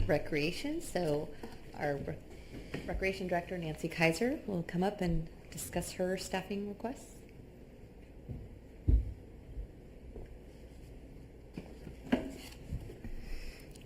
Recreation. So our Recreation Director, Nancy Kaiser, will come up and discuss her staffing requests.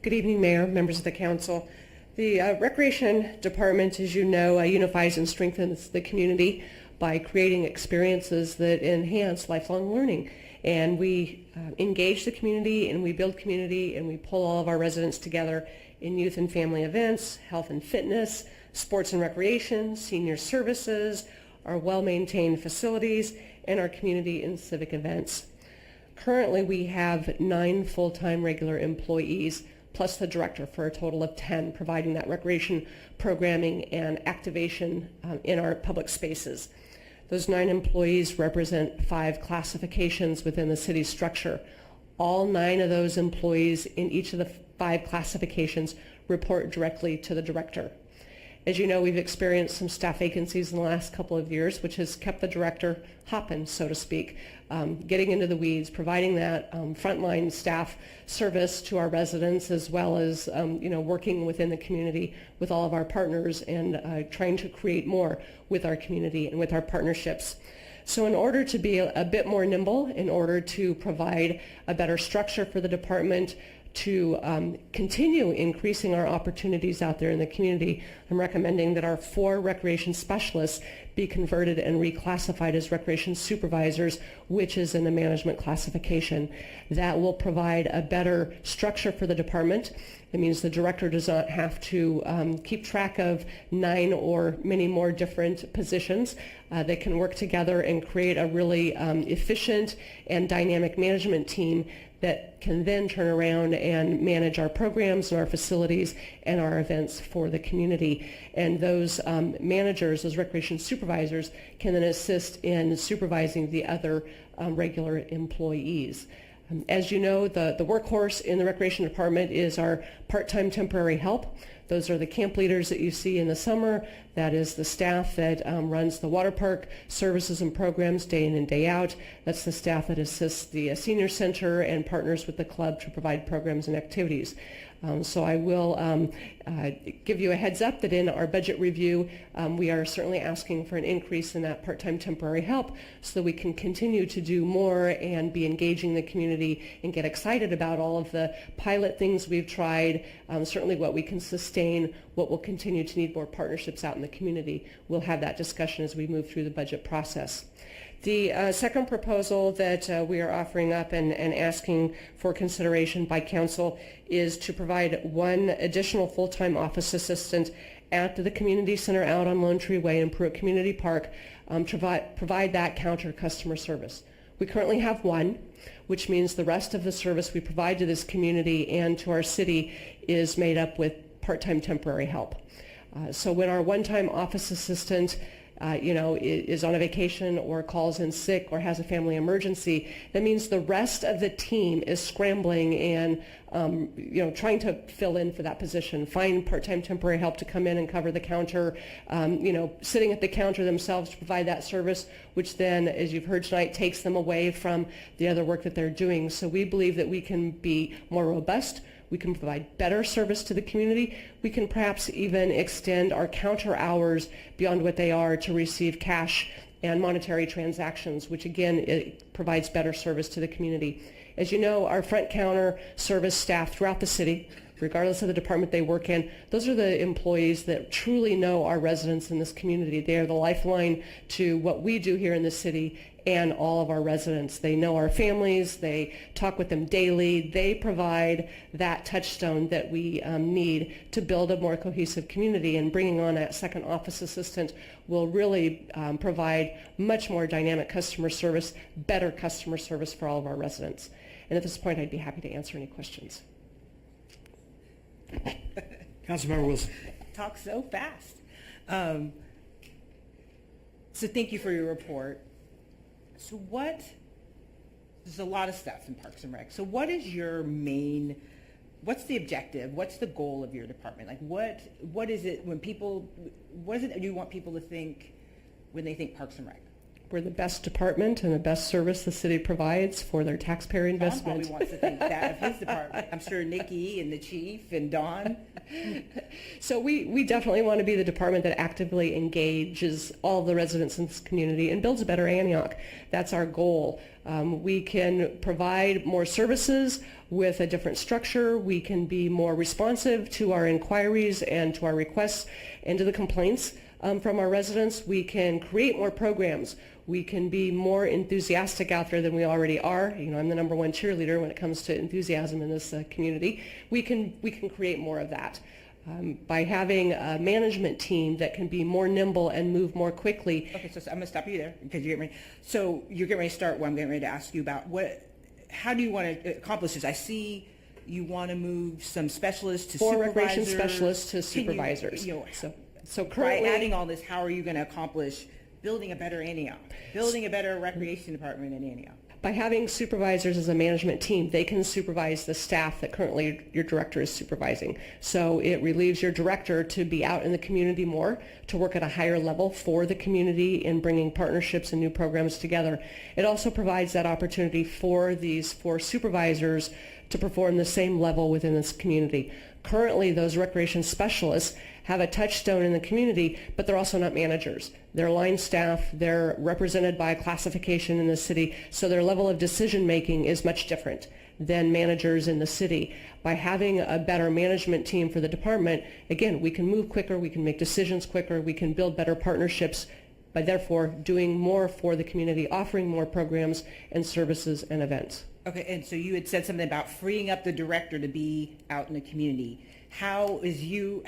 Good evening, Mayor, members of the Council. The Recreation Department, as you know, unifies and strengthens the community by creating experiences that enhance lifelong learning. And we engage the community, and we build community, and we pull all of our residents together in youth and family events, health and fitness, sports and recreation, senior services, our well-maintained facilities, and our community and civic events. Currently, we have 9 full-time regular employees, plus the director, for a total of 10, providing that recreation programming and activation in our public spaces. Those 9 employees represent 5 classifications within the city's structure. All 9 of those employees in each of the 5 classifications report directly to the director. As you know, we've experienced some staff vacancies in the last couple of years, which has kept the director hopping, so to speak, getting into the weeds, providing that frontline staff service to our residents, as well as working within the community with all of our partners and trying to create more with our community and with our partnerships. So in order to be a bit more nimble, in order to provide a better structure for the department, to continue increasing our opportunities out there in the community, I'm recommending that our 4 recreation specialists be converted and reclassified as recreation supervisors, which is in the management classification. That will provide a better structure for the department. It means the director does not have to keep track of 9 or many more different positions. They can work together and create a really efficient and dynamic management team that can then turn around and manage our programs and our facilities and our events for the community. And those managers, those recreation supervisors, can then assist in supervising the other regular employees. As you know, the workhorse in the Recreation Department is our part-time temporary help. Those are the camp leaders that you see in the summer. That is the staff that runs the water park services and programs day in and day out. That's the staff that assists the senior center and partners with the club to provide programs and activities. So I will give you a heads up that in our budget review, we are certainly asking for an increase in that part-time temporary help so that we can continue to do more and be engaging the community and get excited about all of the pilot things we've tried, certainly what we can sustain, what will continue to need more partnerships out in the community. We'll have that discussion as we move through the budget process. The second proposal that we are offering up and asking for consideration by council is to provide 1 additional full-time office assistant at the community center out on Lone Tree Way in Pruitt Community Park to provide that counter customer service. We currently have 1, which means the rest of the service we provide to this community and to our city is made up with part-time temporary help. So when our one-time office assistant is on a vacation or calls in sick or has a family emergency, that means the rest of the team is scrambling and trying to fill in for that position, find part-time temporary help to come in and cover the counter, sitting at the counter themselves to provide that service, which then, as you've heard tonight, takes them away from the other work that they're doing. So we believe that we can be more robust. We can provide better service to the community. We can perhaps even extend our counter hours beyond what they are to receive cash and monetary transactions, which again, it provides better service to the community. As you know, our front counter service staff throughout the city, regardless of the department they work in, those are the employees that truly know our residents in this community. They are the lifeline to what we do here in the city and all of our residents. They know our families, they talk with them daily, they provide that touchstone that we need to build a more cohesive community, and bringing on that second office assistant will really provide much more dynamic customer service, better customer service for all of our residents. And at this point, I'd be happy to answer any questions. Councilmember Wilson. Talk so fast. So thank you for your report. So there's a lot of stuff in Parks and Rec. So what is what's the objective? What's the goal of your department? Like what is it you want people to think when they think Parks and Rec? We're the best department and the best service the city provides for their taxpayer Don investment. probably wants to think that of his department. I'm sure Nikki and the chief and Don. So we definitely want to be the department that actively engages all the residents in this community and builds a better Antioch. That's our goal. We can provide more services with a different structure. We can be more responsive to our inquiries and to our requests and to the complaints from our residents. We can create more programs. We can be more enthusiastic out there than we already are. You know, I'm the #1 cheerleader when it comes to enthusiasm in this community. We can create more of that. By having a management team that can be more nimble and move more quickly. Okay, so I'm going to stop you there because you're getting ready to start what I'm getting ready to ask you about. How do you want to accomplish this? I see you want to move some specialists to Four supervisors. recreation specialists to supervisors. So currently, by adding all this, how are you going to accomplish building a better Antioch, building a better recreation department in Antioch? by having supervisors as a management team, they can supervise the staff that currently your director is supervising. So it relieves your director to be out in the community more, to work at a higher level for the community in bringing partnerships and new programs together. It also provides that opportunity for these four supervisors to perform the same level within this community. Currently, those recreation specialists have a touchstone in the community, but they're also not managers. They're line staff, they're represented by a classification in the city, so their level of decision making is much different than managers in the city. By having a better management team for the department, again, we can move quicker, we can make decisions quicker, we can build better partnerships, by therefore doing more for the community, offering more programs and services and events. Okay, and so you had said something about freeing up the director to be out in the community. How is you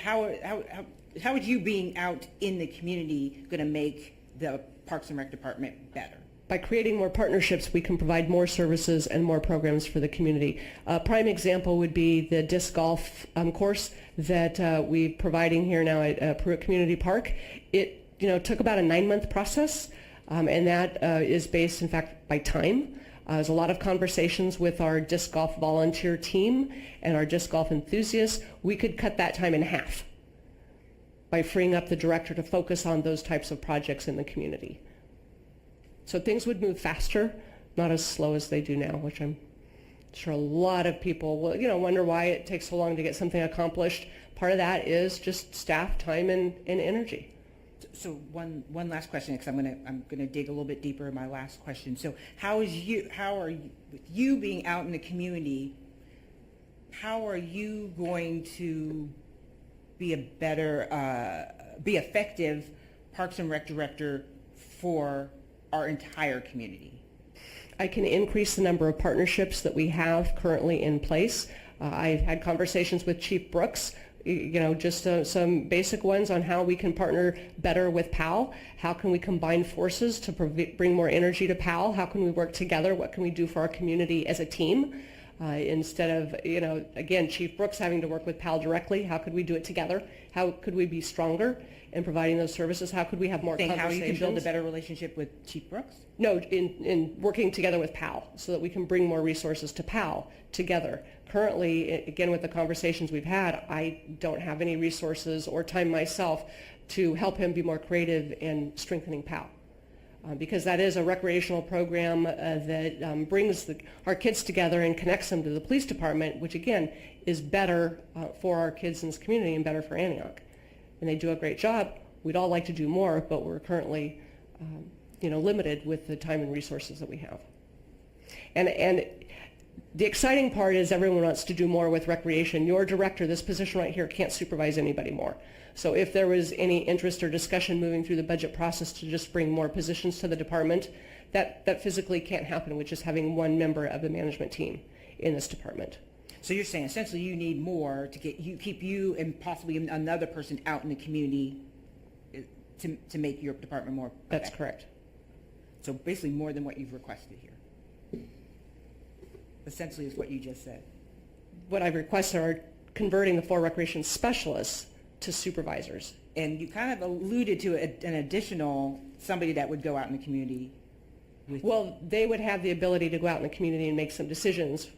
being out in the community going to make the Parks and Rec department better? By creating more partnerships, we can provide more services and more programs for the community. A prime example would be the disc golf course that we're providing here now at Pruitt Community Park. It took about a 9-month process, and that is based, in fact, by time. There's a lot of conversations with our disc golf volunteer team and our disc golf enthusiasts. We could cut that time in half by freeing up the director to focus on those types of projects in the community. So things would move faster, not as slow as they do now, which I'm sure a lot of people will, wonder why it takes so long to get something accomplished. Part of that is just staff time and energy. So one last question, because I'm gonna dig a little bit deeper in my last question. So how are you with you being out in the community? How are you going to be a better, be effective Parks and Rec director for our entire community? I can increase the number of partnerships that we have currently in place. I've had conversations with Chief Brooks, just some basic ones on how we can partner better with PAL. How can we combine forces to bring more energy to PAL? How can we work together? What can we do for our community as a team? Instead of, again, Chief Brooks having to work with PAL directly, how could we do it together? How could we be stronger in providing those services? How could we have more conversations? How you can build a better relationship with Chief Brooks? No, in working together with PAL so that we can bring more resources to PAL together. Currently, again, with the conversations we've had, I don't have any resources or time myself to help him be more creative in strengthening PAL. Because that is a recreational program that brings our kids together and connects them to the police department, which again is better for our kids in this community and better for Antioch. And they do a great job. We'd all like to do more, but we're currently limited with the time and resources that we have. And the exciting part is everyone wants to do more with recreation. Your director, this position right here, can't supervise anybody more. So if there was any interest or discussion moving through the budget process to just bring more positions to the department, that physically can't happen with just having one member of the management team in this department. So you're saying essentially you need more to keep you and possibly another person out in the community to make your department more effective. That's correct. So basically more than what you've requested here. Essentially is what you just said. What I've requested are converting the 4 recreation specialists to supervisors. And you kind of alluded to an additional somebody that would go out in the community with Well, they would have the ability to go out in the community and make some decisions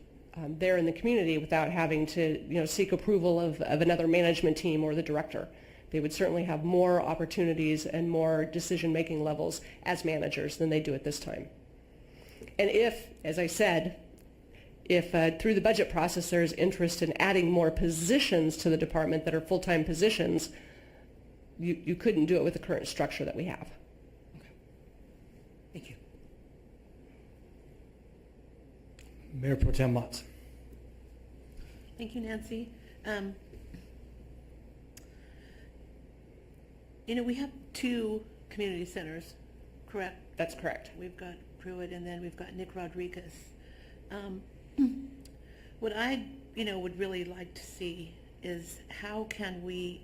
there in the community without having to seek approval of another management team or the director, they would certainly have more opportunities and more decision-making levels as managers than they do at this time. And if, as I said, if through the budget process there's interest in adding more positions to the department that are full-time positions, you couldn't do it with the current structure that we have. Thank you. Mayor Pro Tem Motz. Thank you, Nancy. We have 2 community centers, correct? That's correct. We've got Pruitt and then we've got Nick Rodriguez. What I, would really like to see is how can we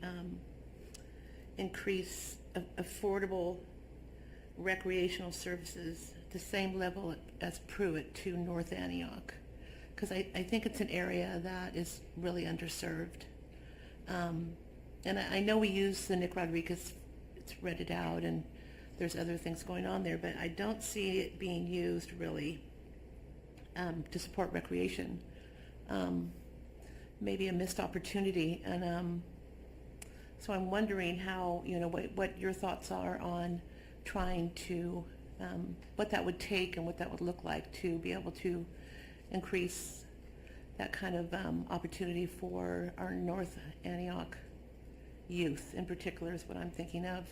increase affordable recreational services the same level as Pruitt to North Antioch, because I think it's an area that is really underserved. And I know we use the Nick Rodriguez, it's rented out, and there's other things going on there, but I don't see it being used really to support recreation. Maybe a missed opportunity, and so I'm wondering how, what your thoughts are on trying to, what that would take and what that would look like to be able to increase that kind of opportunity for our North Antioch youth in particular is what I'm thinking of.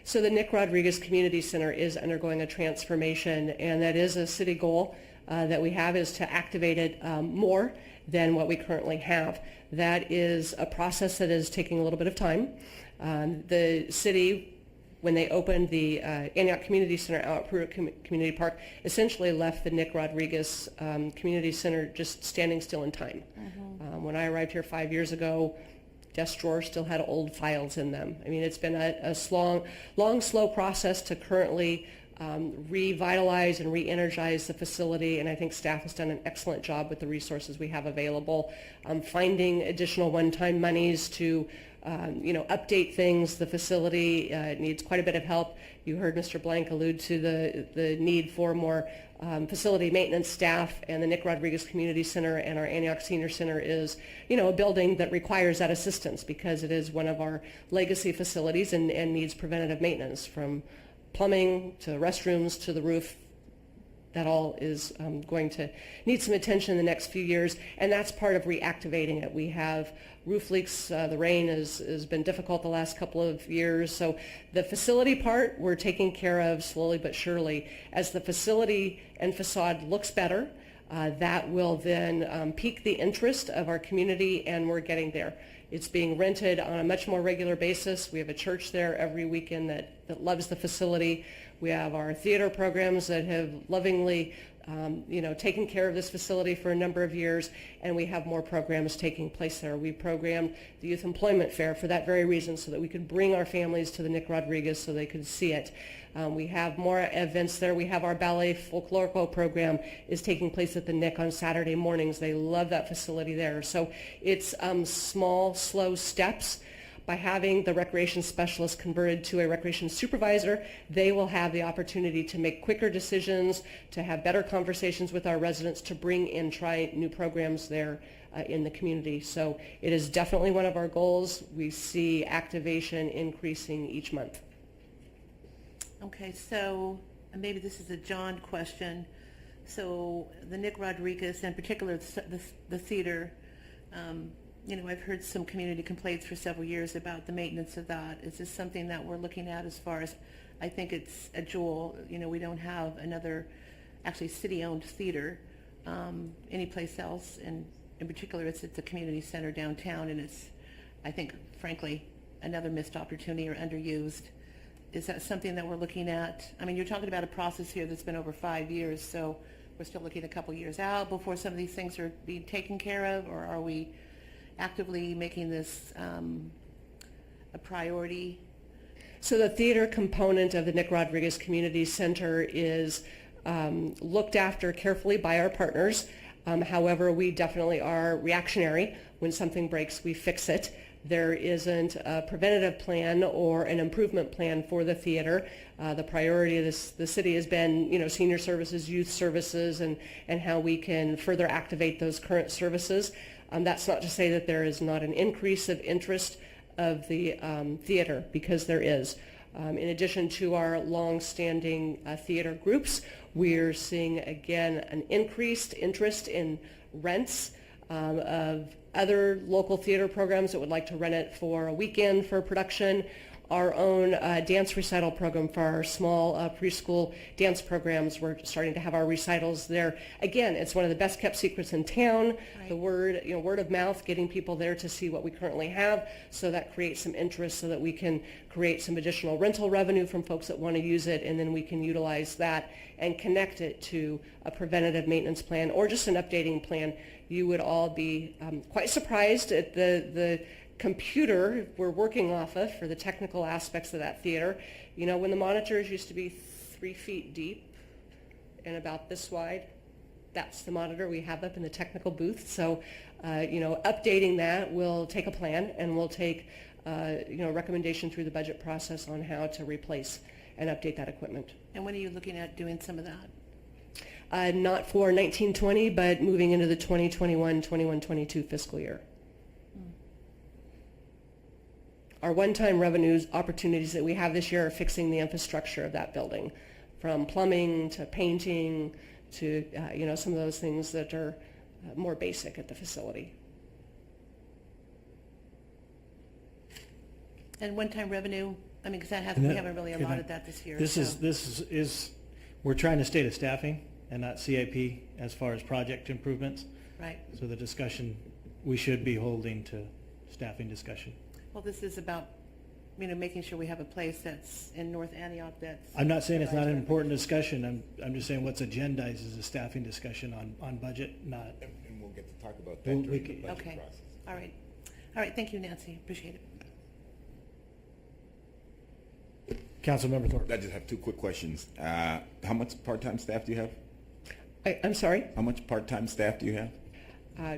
So the Nick Rodriguez Community Center is undergoing a transformation, and that is a city goal that we have, is to activate it more than what we currently have. That is a process that is taking a little bit of time. The city, when they opened the Antioch Community Center out at Pruitt Community Park, essentially left the Nick Rodriguez Community Center just standing still in time. When I arrived here 5 years ago, desk drawers still had old files in them. I mean, it's been a long, slow process to currently revitalize and re-energize the facility, and I think staff has done an excellent job with the resources we have available. Finding additional one-time monies to update things. The facility needs quite a bit of help. You heard Mr. Blank allude to the need for more facility maintenance staff, and the Nick Rodriguez Community Center and our Antioch Senior Center is, a building that requires that assistance because it is one of our legacy facilities and needs preventative maintenance, from plumbing to restrooms to the roof. That all is going to need some attention in the next few years, and that's part of reactivating it. We have roof leaks. The rain has been difficult the last couple of years, so the facility part we're taking care of slowly but surely. As the facility and facade looks better, that will then pique the interest of our community, and we're getting there. It's being rented on a much more regular basis. We have a church there every weekend that loves the facility. We have our theater programs that have lovingly, taken care of this facility for a number of years, and we have more programs taking place there. We programmed the Youth Employment Fair for that very reason, so that we could bring our families to the Nick Rodriguez so they could see it. We have more events there. We have our ballet folklorico program is taking place at the Nick on Saturday mornings. They love that facility there. So it's small, slow steps. By having the recreation specialist converted to a recreation supervisor, they will have the opportunity to make quicker decisions, to have better conversations with our residents, to bring and try new programs there in the community. So it is definitely one of our goals. We see activation increasing each month. Okay, so maybe this is a John question. So the Nick Rodriguez, in particular the theater, I've heard some community complaints for several years about the maintenance of that. Is this something that we're looking at as far as, I think it's a jewel, we don't have another actually city-owned theater anyplace else, and in particular it's at the community center downtown, and it's, I think, frankly, another missed opportunity or underused. Is that something that we're looking at? I mean, you're talking about a process here that's been over 5 years, so we're still looking a couple years out before some of these things are being taken care of, or are we actively making this a priority? So the theater component of the Nick Rodriguez Community Center is looked after carefully by our partners. However, we definitely are reactionary. When something breaks, we fix it. There isn't a preventative plan or an improvement plan for the theater. The priority of the city has been, senior services, youth services, and how we can further activate those current services. That's not to say that there is not an increase of interest of the theater, because there is. In addition to our long-standing theater groups, we're seeing again an increased interest in rents of other local theater programs that would like to rent it for a weekend for a production. Our own dance recital program for our small preschool dance programs. We're starting to have our recitals there. Again, it's one of the best kept secrets in town. Right. The word of mouth, getting people there to see what we currently have, so that creates some interest so that we can create some additional rental revenue from folks that want to use it, and then we can utilize that and connect it to a preventative maintenance plan or just an updating plan. You would all be quite surprised at the computer we're working off of for the technical aspects of that theater. You know, when the monitors used to be 3 feet deep and about this wide, that's the monitor we have up in the technical booth. So, updating that will take a plan, and we'll take, recommendation through the budget process on how to replace and update that equipment. And when are you looking at doing some of that? Not for 1920, but moving into the 2021-22 fiscal year. Our one-time revenues opportunities that we have this year are fixing the infrastructure of that building, from plumbing to painting to, some of those things that are more basic at the facility. And one-time revenue, I mean, because And we that- haven't really can I- allotted that this year. This so- is we're trying to stay to staffing and not CIP as far as project improvements. Right. So the discussion, we should be holding to staffing discussion. Well, this is about, making sure we have a place that's in North Antioch that's. I'm not saying it's not an provides important discussion. I'm just saying what's agendized is a staffing discussion on budget, not. And we'll get to talk about Well, that we during the could- budget Okay. process. All right. All right, thank you, Nancy, appreciate it. Councilmember Thorpe. I just have two quick questions. How much part-time staff do you have? I'm sorry? How much part-time staff do you have? Uh,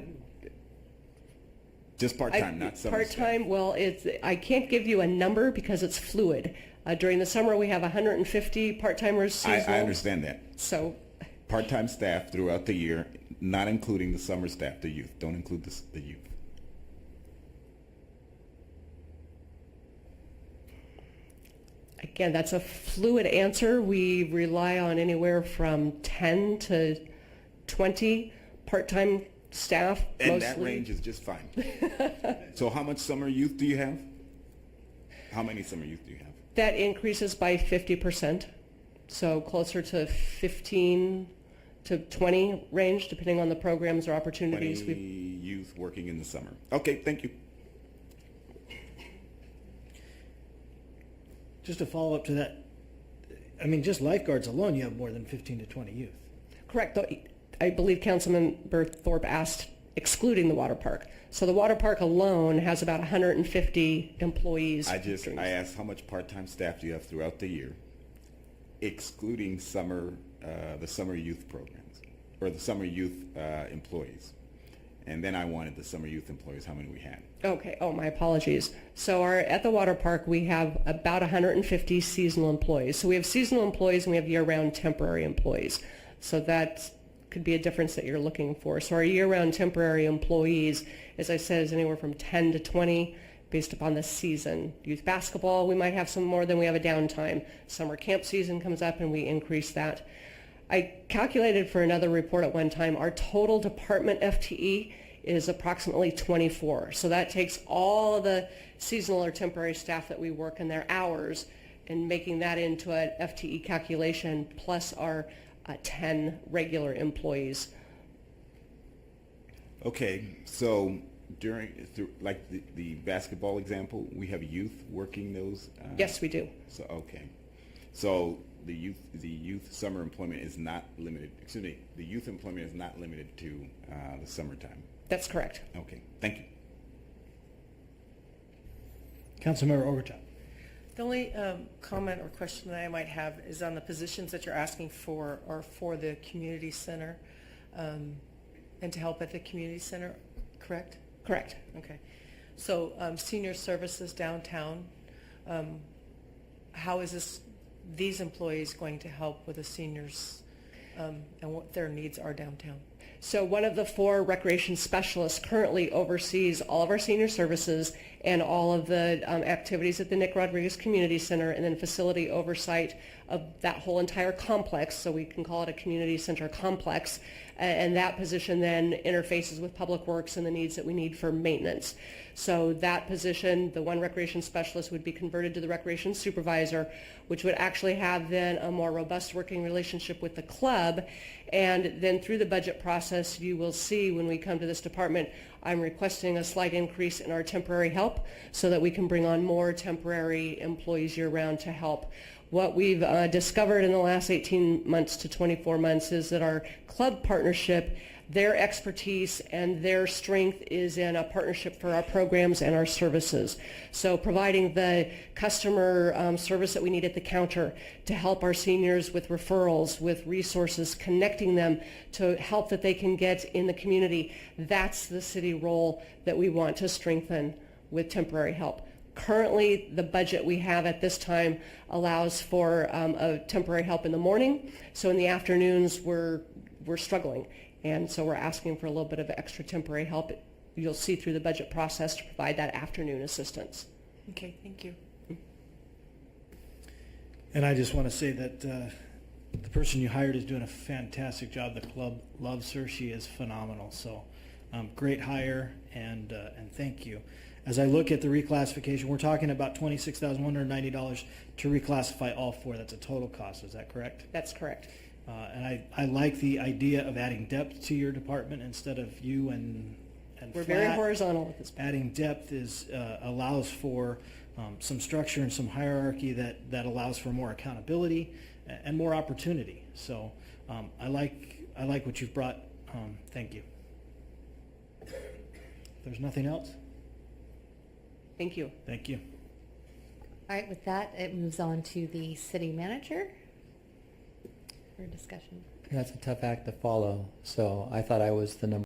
Just part-time, not summer staff. Part-time, well, I can't give you a number because it's fluid. During the summer, we have 150 part-timers seasonal. I understand that. So, Part-time staff throughout the year, not including the summer staff, the youth. Don't include the youth. again, that's a fluid answer. We rely on anywhere from 10 to 20 part-time staff, And mostly. that range is just fine. So how much summer youth do you have? How many summer youth do you have? That increases by 50%, so closer to 15 to 20 range, depending on the programs or 20 opportunities. youth working in the summer. Okay, thank you. Just to follow up to that, I mean, just lifeguards alone, you have more than 15 to 20 youth. Correct. Though I believe Councilmember Thorpe asked excluding the water park. So the water park alone has about 150 employees. I asked how much part-time staff do you have throughout the year, excluding the summer youth programs, or the summer youth employees. And then I wanted the summer youth employees, how many we had. Okay. Oh, my apologies. So at the water park, we have about 150 seasonal employees. So we have seasonal employees and we have year-round temporary employees. So that could be a difference that you're looking for. So our year-round temporary employees, as I said, is anywhere from 10 to 20 based upon the season. Youth basketball, we might have some more than we have a downtime. Summer camp season comes up and we increase that. I calculated for another report at one time, our total department FTE is approximately 24. So that takes all the seasonal or temporary staff that we work in their hours and making that into an FTE calculation plus our 10 regular employees. Okay, so like the basketball example, we have youth working those? Yes, we do. So, okay. So the youth summer employment is not limited, the youth employment is not limited to the summertime. That's correct. Okay, thank you. Councilmember Overtop. The only comment or question that I might have is on the positions that you're asking for are for the community center and to help at the community center, correct? Correct. Okay. So senior services downtown, how is these employees going to help with the seniors and what their needs are downtown? So one of the 4 recreation specialists currently oversees all of our senior services and all of the activities at the Nick Rodriguez Community Center, and then facility oversight of that whole entire complex, so we can call it a community center complex. And that position then interfaces with Public Works and the needs that we need for maintenance. So that position, the one recreation specialist, would be converted to the recreation supervisor, which would actually have then a more robust working relationship with the club. And then through the budget process, you will see when we come to this department, I'm requesting a slight increase in our temporary help so that we can bring on more temporary employees year-round to help. What we've discovered in the last 18 months to 24 months is that our club partnership, their expertise and their strength is in a partnership for our programs and our services. So providing the customer service that we need at the counter to help our seniors with referrals, with resources, connecting them to help that they can get in the community. That's the city role that we want to strengthen with temporary help. Currently, the budget we have at this time allows for a temporary help in the morning. So in the afternoons, we're struggling. And so we're asking for a little bit of extra temporary help. You'll see through the budget process to provide that afternoon assistance. Okay, thank you. And I just want to say that the person you hired is doing a fantastic job. The club loves her. She is phenomenal. So great hire, and thank you. As I look at the reclassification, we're talking about $26,190 to reclassify all four. That's a total cost. Is that correct? That's correct. And I like the idea of adding Dept to your department instead of you and We're flat. very horizontal at this point. Adding Dept is allows for some structure and some hierarchy that allows for more accountability and more opportunity. So I like what you've brought. Thank you. If there's nothing else, Thank you. thank you. All right, with that, it moves on to the city manager for discussion. That's a tough act to follow. So I thought I was the number